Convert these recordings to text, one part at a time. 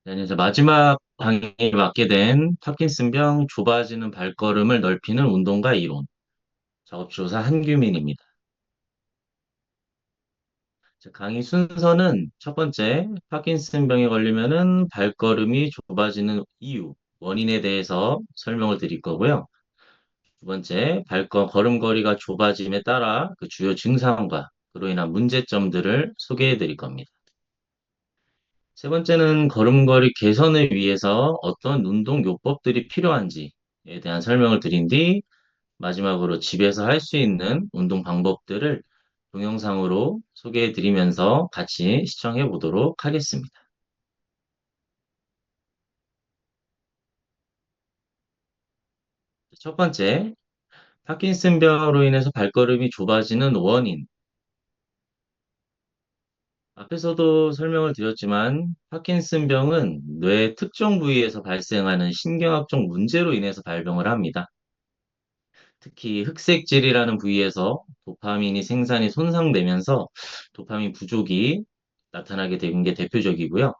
네, 이제 마지막 강의를 맡게 된 파킨슨병 좁아지는 발걸음을 넓히는 운동과 이론. 작업조사 한규민입니다. 강의 순서는 첫 번째, 파킨슨병에 걸리면은 발걸음이 좁아지는 이유, 원인에 대해서 설명을 드릴 거고요. 두 번째, 걸음걸이가 좁아짐에 따라 그 주요 증상과 그로 인한 문제점들을 소개해 드릴 겁니다. 세 번째는 걸음걸이 개선을 위해서 어떤 운동 요법들이 필요한지에 대한 설명을 드린 뒤 마지막으로 집에서 할 수 있는 운동 방법들을 동영상으로 소개해 드리면서 같이 시청해 보도록 하겠습니다. 첫 번째, 파킨슨병으로 인해서 발걸음이 좁아지는 원인. 앞에서도 설명을 드렸지만 파킨슨병은 뇌 특정 부위에서 발생하는 신경학적 문제로 인해서 발병을 합니다. 특히 흑색질이라는 부위에서 도파민이 생산이 손상되면서 도파민 부족이 나타나게 된 게 대표적이고요.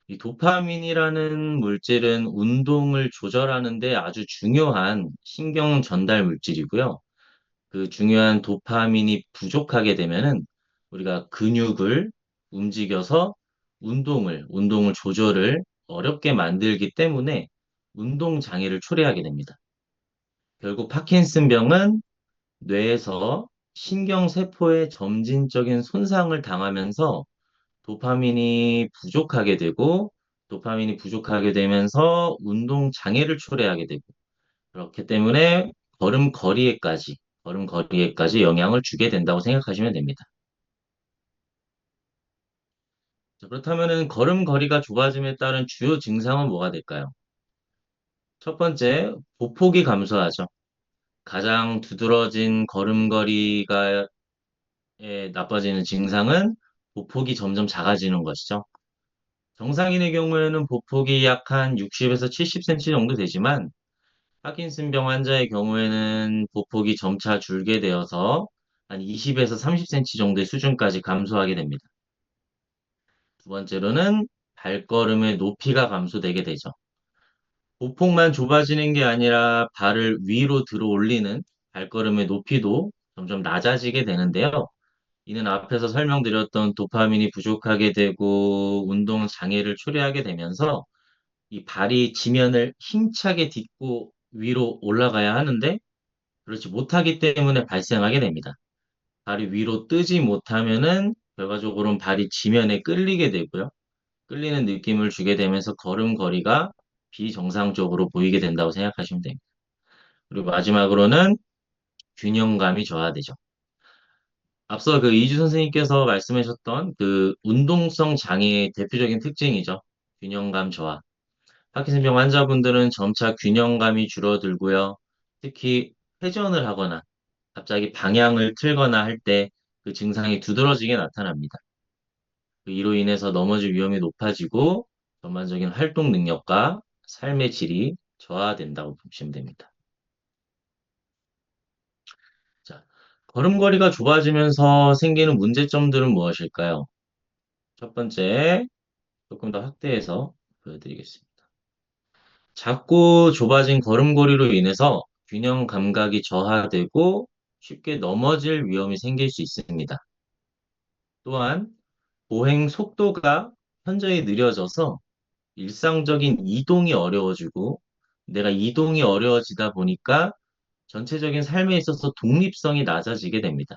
이 도파민이라는 물질은 운동을 조절하는 데 아주 중요한 신경 전달 물질이고요. 그 중요한 도파민이 부족하게 되면은 우리가 근육을 움직여서 운동을 조절을 어렵게 만들기 때문에 운동 장애를 초래하게 됩니다. 결국 파킨슨병은 뇌에서 신경세포의 점진적인 손상을 당하면서 도파민이 부족하게 되고, 도파민이 부족하게 되면서 운동 장애를 초래하게 되고, 그렇기 때문에 걸음걸이에까지 영향을 주게 된다고 생각하시면 됩니다. 자, 그렇다면은 걸음걸이가 좁아짐에 따른 주요 증상은 뭐가 될까요? 첫 번째, 보폭이 감소하죠. 가장 두드러진 걸음걸이가 나빠지는 증상은 보폭이 점점 작아지는 것이죠. 정상인의 경우에는 보폭이 약 한 60에서 70cm 정도 되지만 파킨슨병 환자의 경우에는 보폭이 점차 줄게 되어서 한 20에서 30cm 정도의 수준까지 감소하게 됩니다. 두 번째로는 발걸음의 높이가 감소되게 되죠. 보폭만 좁아지는 게 아니라 발을 위로 들어 올리는 발걸음의 높이도 점점 낮아지게 되는데요. 이는 앞에서 설명드렸던 도파민이 부족하게 되고 운동 장애를 초래하게 되면서 이 발이 지면을 힘차게 딛고 위로 올라가야 하는데 그렇지 못하기 때문에 발생하게 됩니다. 발이 위로 뜨지 못하면은 결과적으로는 발이 지면에 끌리게 되고요. 끌리는 느낌을 주게 되면서 걸음걸이가 비정상적으로 보이게 된다고 생각하시면 됩니다. 그리고 마지막으로는 균형감이 저하되죠. 앞서 그 이주 선생님께서 말씀하셨던 그 운동성 장애의 대표적인 특징이죠. 균형감 저하. 파킨슨병 환자분들은 점차 균형감이 줄어들고요. 특히 회전을 하거나 갑자기 방향을 틀거나 할 때 그 증상이 두드러지게 나타납니다. 이로 인해서 넘어질 위험이 높아지고 전반적인 활동 능력과 삶의 질이 저하된다고 보시면 됩니다. 자, 걸음걸이가 좁아지면서 생기는 문제점들은 무엇일까요? 첫 번째, 조금 더 확대해서 보여드리겠습니다. 작고 좁아진 걸음걸이로 인해서 균형 감각이 저하되고 쉽게 넘어질 위험이 생길 수 있습니다. 또한 보행 속도가 현저히 느려져서 일상적인 이동이 어려워지고 내가 이동이 어려워지다 보니까 전체적인 삶에 있어서 독립성이 낮아지게 됩니다.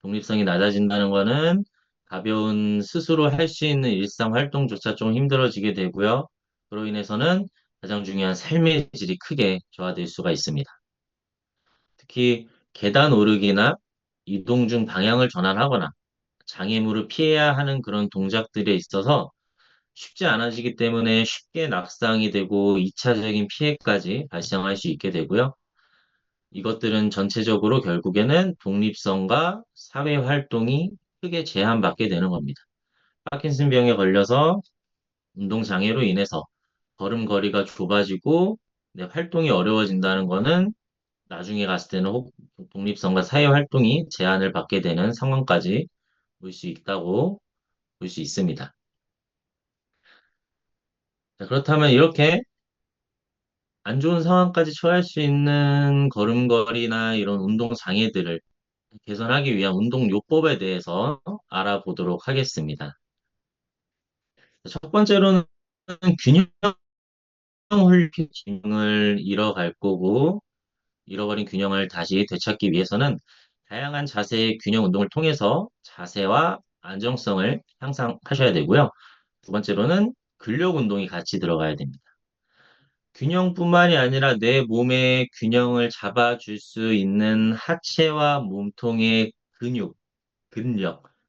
독립성이 낮아진다는 것은 가벼운 스스로 할 수 있는 일상 활동조차 좀 힘들어지게 되고요. 그로 인해서는 가장 중요한 삶의 질이 크게 저하될 수가 있습니다. 특히 계단 오르기나 이동 중 방향을 전환하거나 장애물을 피해야 하는 그런 동작들에 있어서 쉽지 않아지기 때문에 쉽게 낙상이 되고 2차적인 피해까지 발생할 수 있게 되고요. 이것들은 전체적으로 결국에는 독립성과 사회 활동이 크게 제한받게 되는 겁니다. 파킨슨병에 걸려서 운동 장애로 인해서 걸음걸이가 좁아지고 내 활동이 어려워진다는 것은 나중에 갔을 때는 독립성과 사회 활동이 제한을 받게 되는 상황까지 올 수 있다고 볼 수 있습니다. 자, 그렇다면 이렇게 안 좋은 상황까지 처할 수 있는 걸음걸이나 이런 운동 장애들을 개선하기 위한 운동 요법에 대해서 알아보도록 하겠습니다. 첫 번째로는 균형을 잃어갈 거고, 잃어버린 균형을 다시 되찾기 위해서는 다양한 자세의 균형 운동을 통해서 자세와 안정성을 향상하셔야 되고요. 두 번째로는 근력 운동이 같이 들어가야 됩니다. 균형뿐만이 아니라 내 몸의 균형을 잡아줄 수 있는 하체와 몸통의 근력,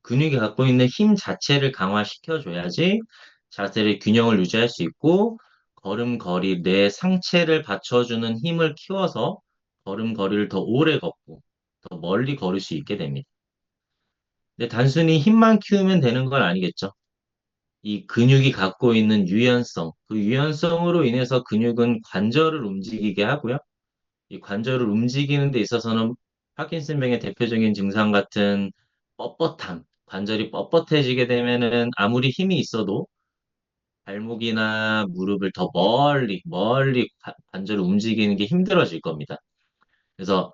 근육이 갖고 있는 힘 자체를 강화시켜줘야지 자세를 균형을 유지할 수 있고 걸음걸이 내 상체를 받쳐주는 힘을 키워서 걸음걸이를 더 오래 걷고 더 멀리 걸을 수 있게 됩니다. 근데 단순히 힘만 키우면 되는 건 아니겠죠. 이 근육이 갖고 있는 유연성, 그 유연성으로 인해서 근육은 관절을 움직이게 하고요. 이 관절을 움직이는 데 있어서는 파킨슨병의 대표적인 증상 같은 뻣뻣함, 관절이 뻣뻣해지게 되면은 아무리 힘이 있어도 발목이나 무릎을 더 멀리 관절을 움직이는 게 힘들어질 겁니다. 그래서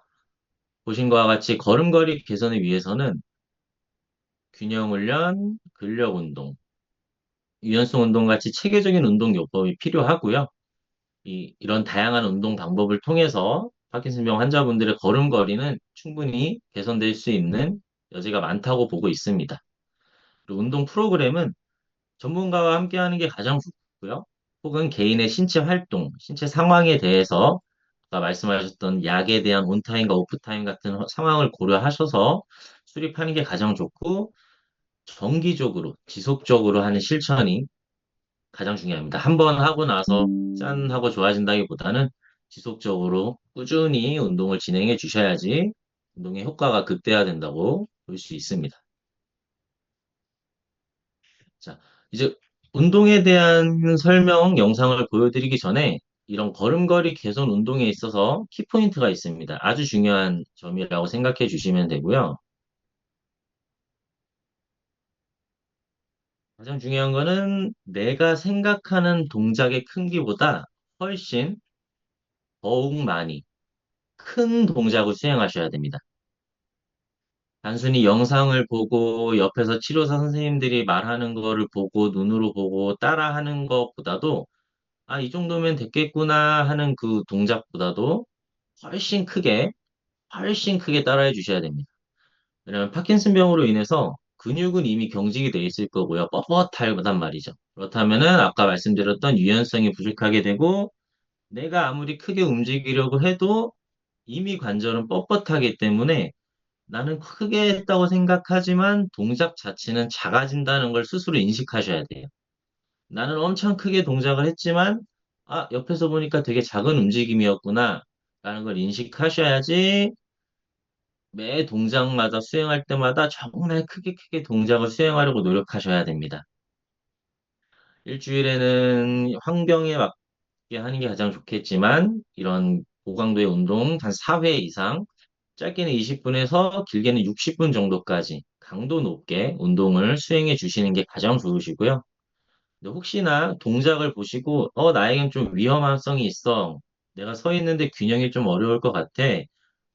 보신 것과 같이 걸음걸이 개선을 위해서는 균형 훈련, 근력 운동, 유연성 운동 같이 체계적인 운동 요법이 필요하고요. 이런 다양한 운동 방법을 통해서 파킨슨병 환자분들의 걸음걸이는 충분히 개선될 수 있는 여지가 많다고 보고 있습니다. 그리고 운동 프로그램은 전문가와 함께 하는 게 가장 좋고요. 혹은 개인의 신체 활동, 신체 상황에 대해서 아까 말씀하셨던 약에 대한 온타임과 오프타임 같은 상황을 고려하셔서 수립하는 게 가장 좋고 정기적으로, 지속적으로 하는 실천이 가장 중요합니다. 한 번 하고 나서 짠 하고 좋아진다기보다는 지속적으로 꾸준히 운동을 진행해 주셔야지 운동의 효과가 극대화된다고 볼 수 있습니다. 자, 이제 운동에 대한 설명 영상을 보여드리기 전에 이런 걸음걸이 개선 운동에 있어서 키포인트가 있습니다. 아주 중요한 점이라고 생각해 주시면 되고요. 가장 중요한 거는 내가 생각하는 동작의 크기보다 훨씬 더욱 많이 큰 동작을 수행하셔야 됩니다. 단순히 영상을 보고 옆에서 치료사 선생님들이 말하는 거를 보고 눈으로 보고 따라하는 것보다도 아, 이 정도면 됐겠구나 하는 그 동작보다도 훨씬 크게, 훨씬 크게 따라해 주셔야 됩니다. 왜냐하면 파킨슨병으로 인해서 근육은 이미 경직이 돼 있을 거고요. 뻣뻣하단 말이죠. 그렇다면은 아까 말씀드렸던 유연성이 부족하게 되고 내가 아무리 크게 움직이려고 해도 이미 관절은 뻣뻣하기 때문에 나는 크게 했다고 생각하지만 동작 자체는 작아진다는 걸 스스로 인식하셔야 돼요. 나는 엄청 크게 동작을 했지만, 아, 옆에서 보니까 되게 작은 움직임이었구나. 라는 걸 인식하셔야지 매 동작마다 수행할 때마다 정말 크게 동작을 수행하려고 노력하셔야 됩니다. 일주일에는 환경에 맞게 하는 게 가장 좋겠지만, 이런 고강도의 운동 한 4회 이상 짧게는 20분에서 길게는 60분 정도까지 강도 높게 운동을 수행해 주시는 게 가장 좋으시고요. 근데 혹시나 동작을 보시고, 나에겐 좀 위험성이 있어. 내가 서 있는데 균형이 좀 어려울 것 같아.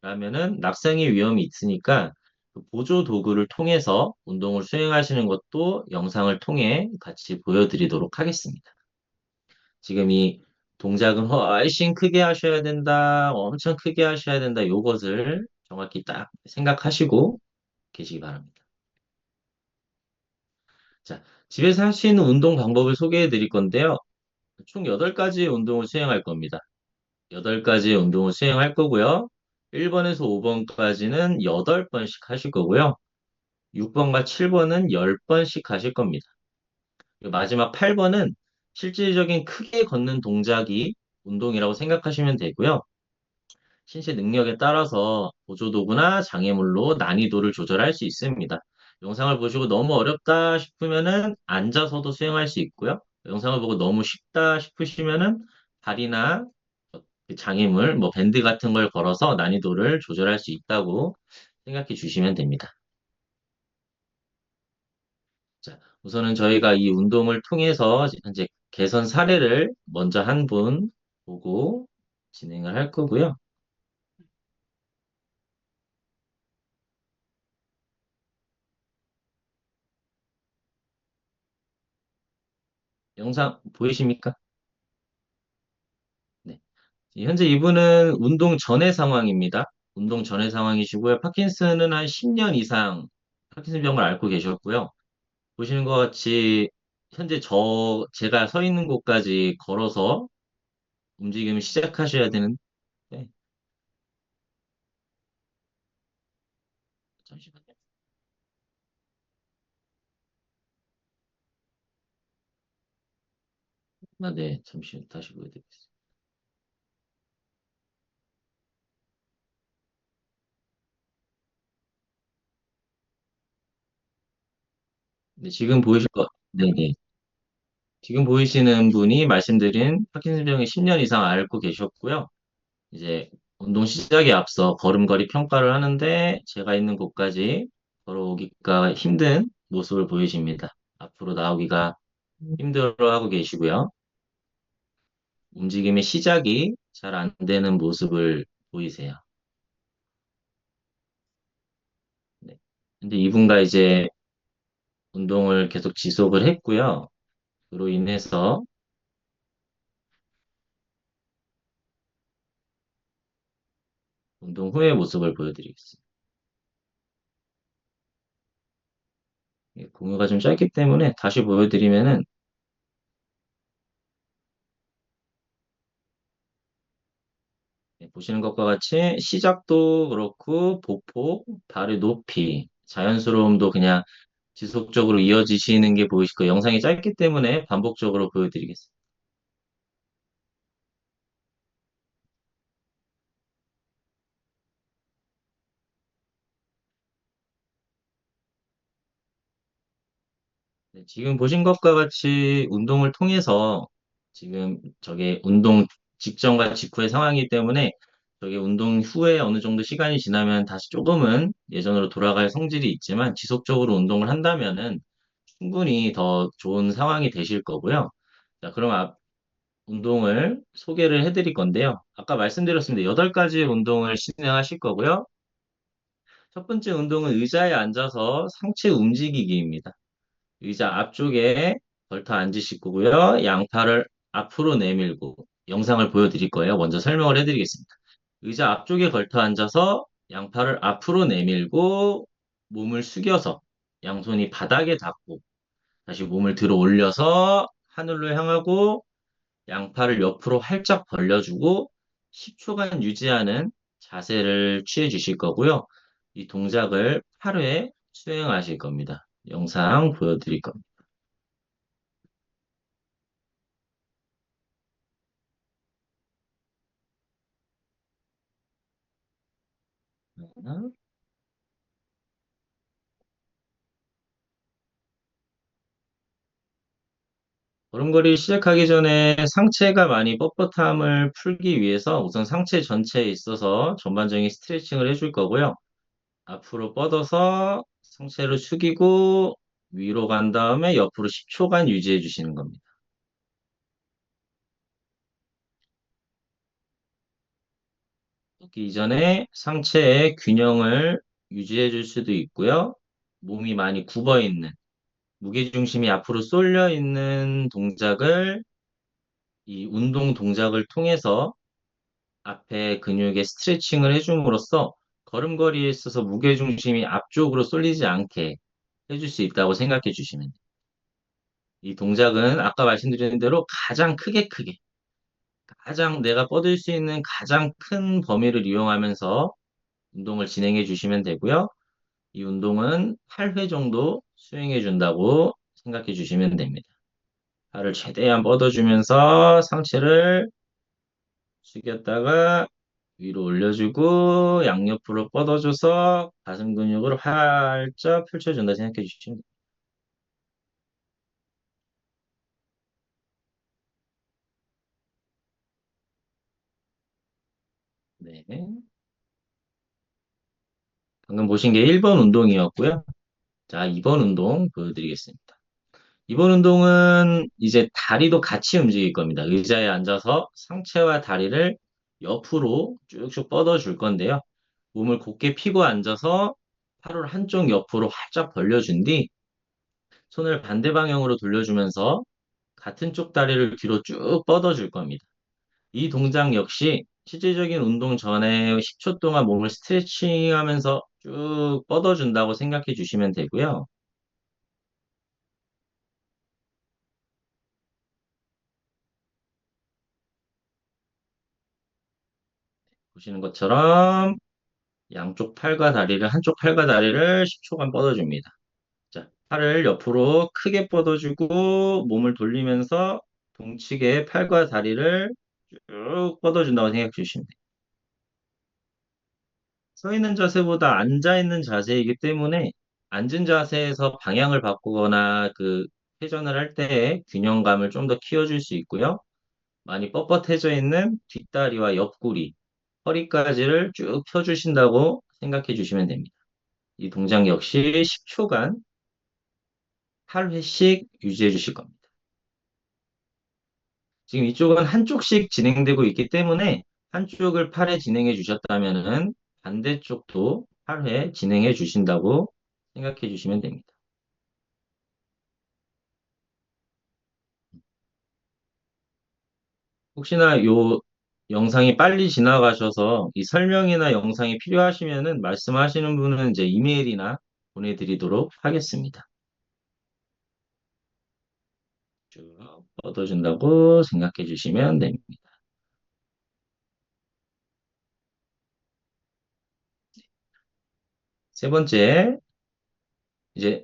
라면은 낙상의 위험이 있으니까 그 보조 도구를 통해서 운동을 수행하시는 것도 영상을 통해 같이 보여드리도록 하겠습니다. 지금 이 동작은 훨씬 크게 하셔야 된다, 엄청 크게 하셔야 된다, 요것을 정확히 딱 생각하시고 계시기 바랍니다. 자, 집에서 할 수 있는 운동 방법을 소개해 드릴 건데요. 총 8가지의 운동을 수행할 겁니다. 8가지의 운동을 수행할 거고요. 1번에서 5번까지는 8번씩 하실 거고요. 6번과 7번은 10번씩 하실 겁니다. 그리고 마지막 8번은 실질적인 크게 걷는 동작이 운동이라고 생각하시면 되고요. 신체 능력에 따라서 보조도구나 장애물로 난이도를 조절할 수 있습니다. 영상을 보시고 너무 어렵다 싶으면은 앉아서도 수행할 수 있고요. 영상을 보고 너무 쉽다 싶으시면은 다리나 그 장애물, 뭐 밴드 같은 걸 걸어서 난이도를 조절할 수 있다고 생각해 주시면 됩니다. 자, 우선은 저희가 이 운동을 통해서 현재 개선 사례를 먼저 한 분 보고 진행을 할 거고요. 영상 보이십니까? 네. 현재 이분은 운동 전의 상황입니다. 운동 전의 상황이시고요. 파킨슨은 한 10년 이상 파킨슨 병을 앓고 계셨고요. 보시는 것 같이 현재 제가 서 있는 곳까지 걸어서 움직임을 시작하셔야 되는데, 잠시만요. 네, 잠시 다시 보여드리겠습니다. 네, 네네. 지금 보이시는 분이 말씀드린 파킨슨 병에 10년 이상 앓고 계셨고요. 이제 운동 시작에 앞서 걸음걸이 평가를 하는데 제가 있는 곳까지 걸어오기가 힘든 모습을 보이십니다. 앞으로 나오기가 힘들어하고 계시고요. 움직임의 시작이 잘 안 되는 모습을 보이세요. 네. 근데 이분과 이제 운동을 계속 지속을 했고요. 그로 인해서 운동 후의 모습을 보여드리겠습니다. 예, 공유가 좀 짧기 때문에 다시 보여드리면은 네, 보시는 것과 같이 시작도 그렇고 보폭, 발의 높이, 자연스러움도 그냥 지속적으로 이어지시는 게 보이시고 영상이 짧기 때문에 반복적으로 보여드리겠습니다. 네, 지금 보신 것과 같이 운동을 통해서 지금 저게 운동 직전과 직후의 상황이기 때문에 저게 운동 후에 어느 정도 시간이 지나면 다시 조금은 예전으로 돌아갈 성질이 있지만 지속적으로 운동을 한다면은 충분히 더 좋은 상황이 되실 거고요. 자, 그럼 운동을 소개를 해드릴 건데요. 아까 말씀드렸습니다. 8가지 운동을 진행하실 거고요. 첫 번째 운동은 의자에 앉아서 상체 움직이기입니다. 의자 앞쪽에 걸터 앉으실 거고요. 양팔을 앞으로 내밀고 영상을 보여드릴 거예요. 먼저 설명을 해드리겠습니다. 의자 앞쪽에 걸터 앉아서 양팔을 앞으로 내밀고 몸을 숙여서 양손이 바닥에 닿고 다시 몸을 들어 올려서 하늘로 향하고 양팔을 옆으로 활짝 벌려주고 10초간 유지하는 자세를 취해 주실 거고요. 이 동작을 8회 수행하실 겁니다. 영상 보여드릴 겁니다. 걸음걸이 시작하기 전에 상체가 많이 뻣뻣함을 풀기 위해서 우선 상체 전체에 있어서 전반적인 스트레칭을 해줄 거고요. 앞으로 뻗어서 상체를 숙이고 위로 간 다음에 옆으로 10초간 유지해 주시는 겁니다. 걷기 이전에 상체의 균형을 유지해 줄 수도 있고요. 몸이 많이 굽어 있는, 무게중심이 앞으로 쏠려 있는 동작을 이 운동 동작을 통해서 앞에 근육에 스트레칭을 해줌으로써 걸음걸이에 있어서 무게중심이 앞쪽으로 쏠리지 않게 해줄 수 있다고 생각해 주시면 돼요. 이 동작은 아까 말씀드린 대로 가장 내가 뻗을 수 있는 가장 큰 범위를 이용하면서 운동을 진행해 주시면 되고요. 이 운동은 8회 정도 수행해 준다고 생각해 주시면 됩니다. 팔을 최대한 뻗어주면서 상체를 숙였다가 위로 올려주고 양옆으로 뻗어줘서 가슴 근육을 활짝 펼쳐준다 생각해 주시면 됩니다. 네. 방금 보신 게 1번 운동이었고요. 자, 2번 운동 보여드리겠습니다. 이번 운동은 이제 다리도 같이 움직일 겁니다. 의자에 앉아서 상체와 다리를 옆으로 쭉쭉 뻗어줄 건데요. 몸을 곧게 펴고 앉아서 팔을 한쪽 옆으로 활짝 벌려준 뒤 손을 반대 방향으로 돌려주면서 같은 쪽 다리를 뒤로 쭉 뻗어줄 겁니다. 이 동작 역시 실질적인 운동 전에 10초 동안 몸을 스트레칭하면서 쭉 뻗어준다고 생각해 주시면 되고요. 보시는 것처럼 양쪽 팔과 다리를, 한쪽 팔과 다리를 10초간 뻗어줍니다. 자, 팔을 옆으로 크게 뻗어주고 몸을 돌리면서 동치게 팔과 다리를 쭉 뻗어준다고 생각해 주시면 돼요. 서 있는 자세보다 앉아 있는 자세이기 때문에 앉은 자세에서 방향을 바꾸거나 그 회전을 할 때 균형감을 좀 더 키워줄 수 있고요. 많이 뻣뻣해져 있는 뒷다리와 옆구리, 허리까지를 쭉 펴주신다고 생각해 주시면 됩니다. 이 동작 역시 10초간 8회씩 유지해 주실 겁니다. 지금 이쪽은 한쪽씩 진행되고 있기 때문에 한쪽을 8회 진행해 주셨다면은 반대쪽도 8회 진행해 주신다고 생각해 주시면 됩니다. 혹시나 요 영상이 빨리 지나가셔서 이 설명이나 영상이 필요하시면은 말씀하시는 분은 이제 이메일이나 보내드리도록 하겠습니다. 쭉 뻗어준다고 생각해 주시면 됩니다. 세 번째, 이제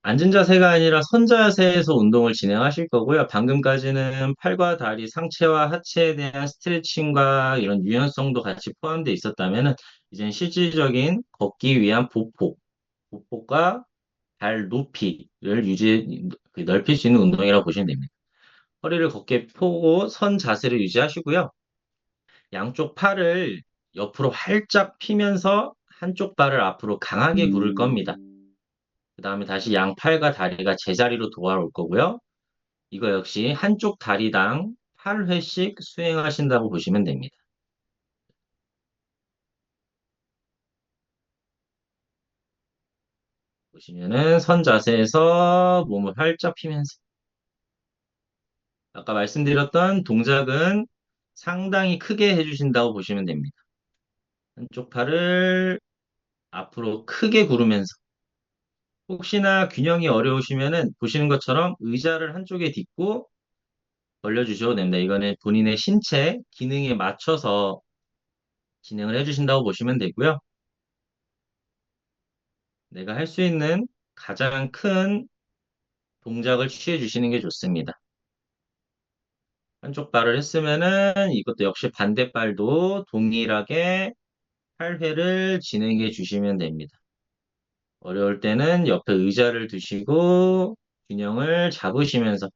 앉은 자세가 아니라 선 자세에서 운동을 진행하실 거고요. 방금까지는 팔과 다리, 상체와 하체에 대한 스트레칭과 이런 유연성도 같이 포함되어 있었다면은 이제는 실질적인 걷기 위한 보폭과 발 높이를 넓힐 수 있는 운동이라고 보시면 됩니다. 허리를 곧게 펴고 선 자세를 유지하시고요. 양쪽 팔을 옆으로 활짝 피면서 한쪽 발을 앞으로 강하게 구를 겁니다. 그 다음에 다시 양팔과 다리가 제자리로 돌아올 거고요. 이거 역시 한쪽 다리당 8회씩 수행하신다고 보시면 됩니다. 보시면은 선 자세에서 몸을 활짝 피면서 아까 말씀드렸던 동작은 상당히 크게 해주신다고 보시면 됩니다. 한쪽 팔을 앞으로 크게 구르면서 혹시나 균형이 어려우시면은 보시는 것처럼 의자를 한쪽에 딛고 벌려주셔도 됩니다. 이거는 본인의 신체 기능에 맞춰서 진행을 해주신다고 보시면 되고요. 내가 할 수 있는 가장 큰 동작을 취해 주시는 게 좋습니다. 한쪽 발을 했으면은 이것도 역시 반대발도 동일하게 8회를 진행해 주시면 됩니다. 어려울 때는 옆에 의자를 두시고 균형을 잡으시면서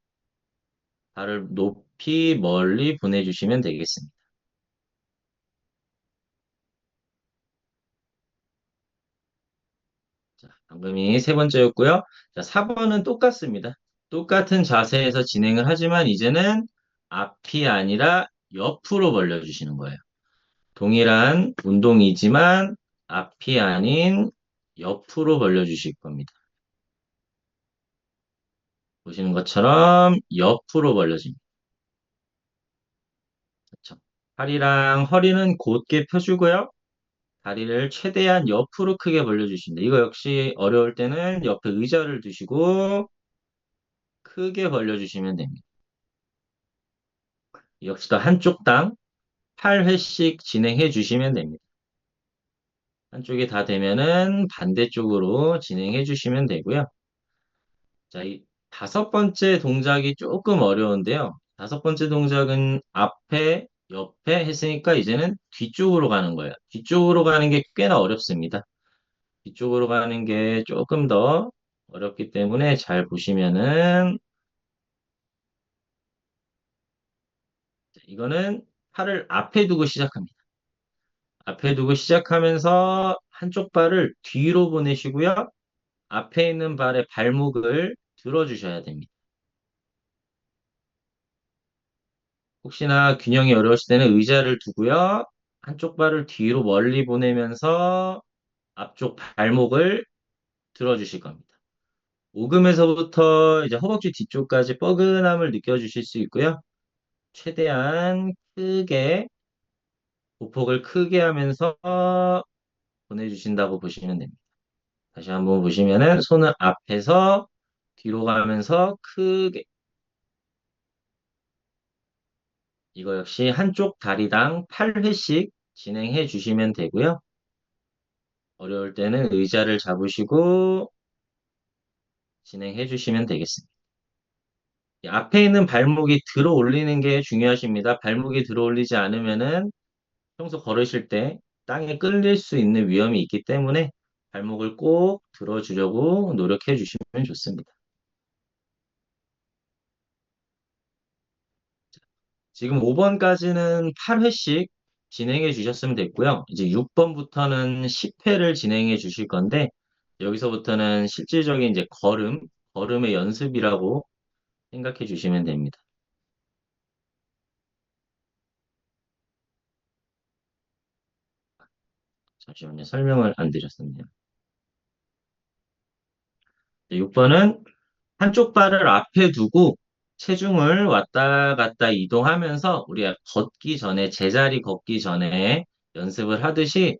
발을 높이 멀리 보내주시면 되겠습니다. 자, 방금이 세 번째였고요. 자, 4번은 똑같습니다. 똑같은 자세에서 진행을 하지만 이제는 앞이 아니라 옆으로 벌려주시는 거예요. 동일한 운동이지만 앞이 아닌 옆으로 벌려주실 겁니다. 보시는 것처럼 옆으로 벌려집니다. 그렇죠? 팔이랑 허리는 곧게 펴주고요. 다리를 최대한 옆으로 크게 벌려주십니다. 이거 역시 어려울 때는 옆에 의자를 두시고 크게 벌려주시면 됩니다. 역시도 한쪽당 8회씩 진행해 주시면 됩니다. 한쪽이 다 되면은 반대쪽으로 진행해 주시면 되고요. 자, 이 다섯 번째 동작이 조금 어려운데요. 다섯 번째 동작은 앞에, 옆에 했으니까 이제는 뒤쪽으로 가는 거예요. 뒤쪽으로 가는 게 꽤나 어렵습니다. 뒤쪽으로 가는 게 조금 더 어렵기 때문에 잘 보시면은 이거는 팔을 앞에 두고 시작합니다. 앞에 두고 시작하면서 한쪽 발을 뒤로 보내시고요. 앞에 있는 발의 발목을 들어주셔야 됩니다. 혹시나 균형이 어려우실 때는 의자를 두고요. 한쪽 발을 뒤로 멀리 보내면서 앞쪽 발목을 들어주실 겁니다. 오금에서부터 이제 허벅지 뒤쪽까지 뻐근함을 느껴주실 수 있고요. 최대한 크게, 보폭을 크게 하면서 보내주신다고 보시면 됩니다. 다시 한번 보시면은 손을 앞에서 뒤로 가면서 크게, 이거 역시 한쪽 다리당 8회씩 진행해 주시면 되고요. 어려울 때는 의자를 잡으시고 진행해 주시면 되겠습니다. 이 앞에 있는 발목이 들어 올리는 게 중요하십니다. 발목이 들어 올리지 않으면은 평소 걸으실 때 땅에 끌릴 수 있는 위험이 있기 때문에 발목을 꼭 들어주려고 노력해 주시면 좋습니다. 지금 5번까지는 8회씩 진행해 주셨으면 됐고요. 이제 6번부터는 10회를 진행해 주실 건데 여기서부터는 실질적인 이제 걸음의 연습이라고 생각해 주시면 됩니다. 잠시만요. 설명을 안 드렸었네요. 6번은 한쪽 발을 앞에 두고 체중을 왔다 갔다 이동하면서 우리가 걷기 전에, 제자리 걷기 전에 연습을 하듯이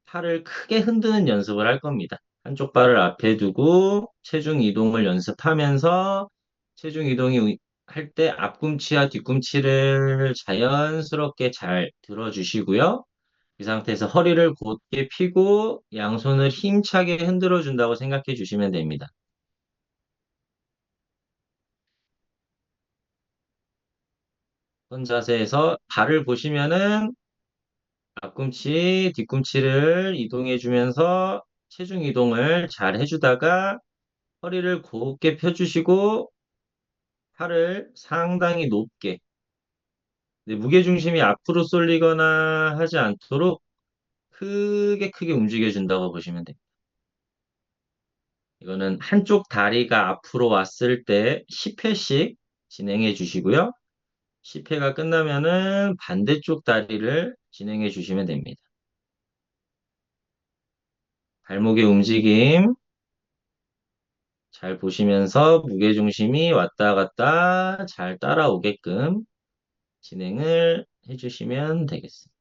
팔을 크게 흔드는 연습을 할 겁니다. 한쪽 발을 앞에 두고 체중 이동을 연습하면서 체중 이동이 할 때 앞꿈치와 뒤꿈치를 자연스럽게 잘 들어주시고요. 이 상태에서 허리를 곧게 펴고 양손을 힘차게 흔들어 준다고 생각해 주시면 됩니다. 손 자세에서 발을 보시면은 앞꿈치, 뒤꿈치를 이동해 주면서 체중 이동을 잘 해주다가 허리를 곧게 펴주시고 팔을 상당히 높게 무게중심이 앞으로 쏠리거나 하지 않도록 크게 움직여준다고 보시면 돼요. 이거는 한쪽 다리가 앞으로 왔을 때 10회씩 진행해 주시고요. 10회가 끝나면은 반대쪽 다리를 진행해 주시면 됩니다. 발목의 움직임 잘 보시면서 무게중심이 왔다 갔다 잘 따라오게끔 진행을 해주시면 되겠습니다.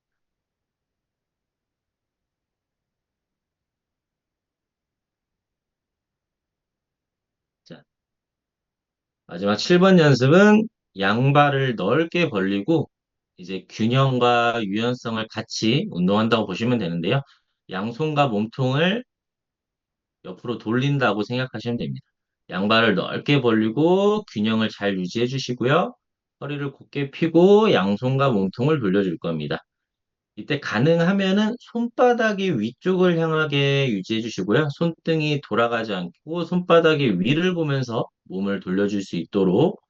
자, 마지막 7번 연습은 양발을 넓게 벌리고 이제 균형과 유연성을 같이 운동한다고 보시면 되는데요. 양손과 몸통을 옆으로 돌린다고 생각하시면 됩니다. 양발을 넓게 벌리고 균형을 잘 유지해 주시고요. 허리를 곧게 펴고 양손과 몸통을 돌려줄 겁니다. 이때 가능하면은 손바닥이 위쪽을 향하게 유지해 주시고요. 손등이 돌아가지 않고 손바닥이 위를 보면서 몸을 돌려줄 수 있도록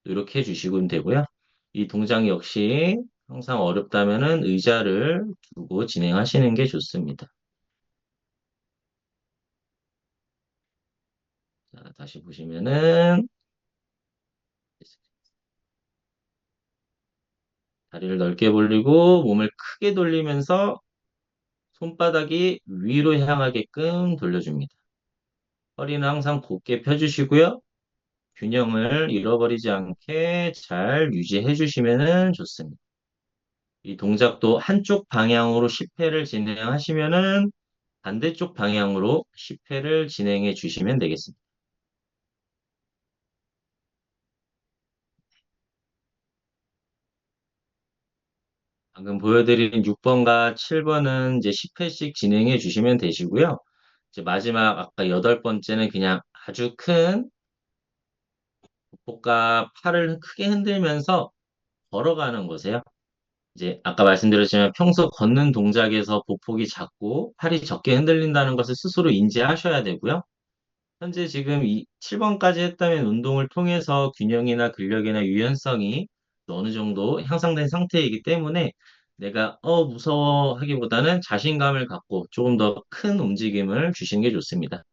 노력해 주시면 되고요. 이 동작 역시 항상 어렵다면은 의자를 두고 진행하시는 게 좋습니다. 자, 다시 보시면은 다리를 넓게 벌리고 몸을 크게 돌리면서 손바닥이 위로 향하게끔 돌려줍니다. 허리는 항상 곧게 펴주시고요. 균형을 잃어버리지 않게 잘 유지해 주시면 좋습니다. 이 동작도 한쪽 방향으로 10회를 진행하시면은 반대쪽 방향으로 10회를 진행해 주시면 되겠습니다. 방금 보여드린 6번과 7번은 이제 10회씩 진행해 주시면 되시고요. 이제 마지막 아까 8번째는 그냥 아주 큰 복부과 팔을 크게 흔들면서 걸어가는 거세요. 이제 아까 말씀드렸지만 평소 걷는 동작에서 보폭이 작고 팔이 적게 흔들린다는 것을 스스로 인지하셔야 되고요. 현재 지금 이 7번까지 했다면 운동을 통해서 균형이나 근력이나 유연성이 어느 정도 향상된 상태이기 때문에 내가 무서워 하기보다는 자신감을 갖고 조금 더 큰 움직임을 주시는 게 좋습니다.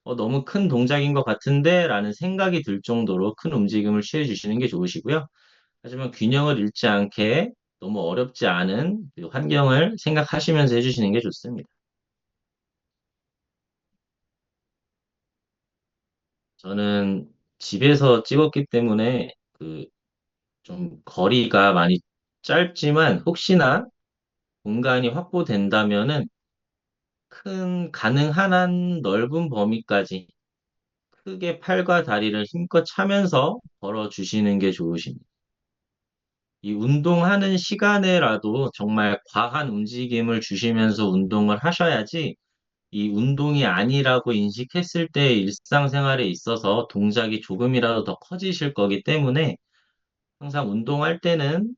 너무 큰 동작인 것 같은데 라는 생각이 들 정도로 큰 움직임을 취해 주시는 게 좋으시고요. 하지만 균형을 잃지 않게 너무 어렵지 않은 그 환경을 생각하시면서 해주시는 게 좋습니다. 저는 집에서 찍었기 때문에 그 좀 거리가 많이 짧지만 혹시나 공간이 확보된다면은 가능한 한 넓은 범위까지 크게 팔과 다리를 힘껏 차면서 걸어주시는 게 좋으십니다. 이 운동하는 시간에라도 정말 과한 움직임을 주시면서 운동을 하셔야지 이 운동이 아니라고 인식했을 때 일상생활에 있어서 동작이 조금이라도 더 커지실 거기 때문에 항상 운동할 때는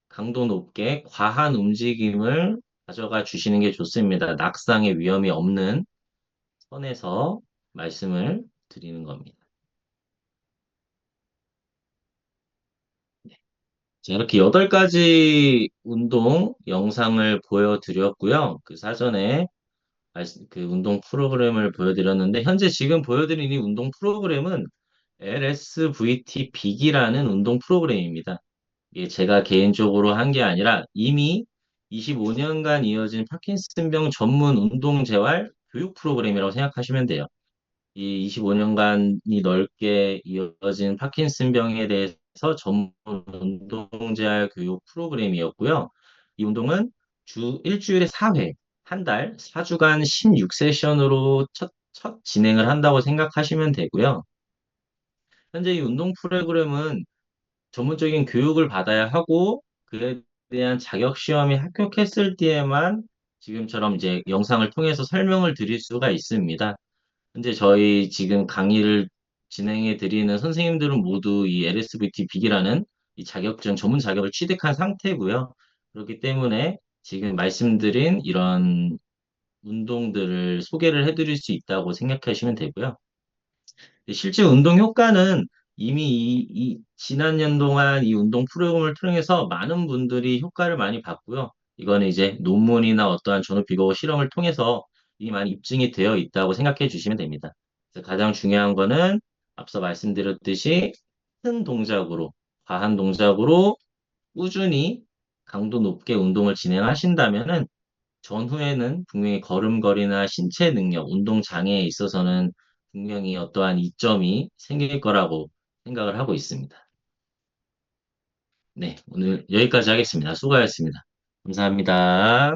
강도 높게 과한 움직임을 가져가 주시는 게 좋습니다. 낙상의 위험이 없는 선에서 말씀을 드리는 겁니다. 자, 이렇게 8가지 운동 영상을 보여드렸고요. 그 사전에 그 운동 프로그램을 보여드렸는데, 현재 지금 보여드린 이 운동 프로그램은 LSVT 빅이라는 운동 프로그램입니다. 이게 제가 개인적으로 한 게 아니라 이미 25년간 이어진 파킨슨병 전문 운동 재활 교육 프로그램이라고 생각하시면 돼요. 이 25년간이 넓게 이어진 파킨슨병에 대해서 전문 운동재활 교육 프로그램이었고요. 이 운동은 주 일주일에 4회, 한 달 4주간 16세션으로 첫 진행을 한다고 생각하시면 되고요. 현재 이 운동 프로그램은 전문적인 교육을 받아야 하고 그에 대한 자격 시험에 합격했을 때에만 지금처럼 이제 영상을 통해서 설명을 드릴 수가 있습니다. 현재 저희 지금 강의를 진행해 드리는 선생님들은 모두 이 LSVT 빅이라는 이 자격증, 전문 자격을 취득한 상태고요. 그렇기 때문에 지금 말씀드린 이런 운동들을 소개를 해드릴 수 있다고 생각하시면 되고요. 실제 운동 효과는 이미 지난 년 동안 이 운동 프로그램을 통해서 많은 분들이 효과를 많이 봤고요. 이거는 이제 논문이나 어떠한 전후 비교 실험을 통해서 이미 많이 입증이 되어 있다고 생각해 주시면 됩니다. 그래서 가장 중요한 거는 앞서 말씀드렸듯이 큰 동작으로, 과한 동작으로 꾸준히 강도 높게 운동을 진행하신다면은 전후에는 분명히 걸음걸이나 신체 능력, 운동 장애에 있어서는 분명히 어떠한 이점이 생길 거라고 생각을 하고 있습니다. 네, 오늘 여기까지 하겠습니다. 수고하셨습니다. 감사합니다.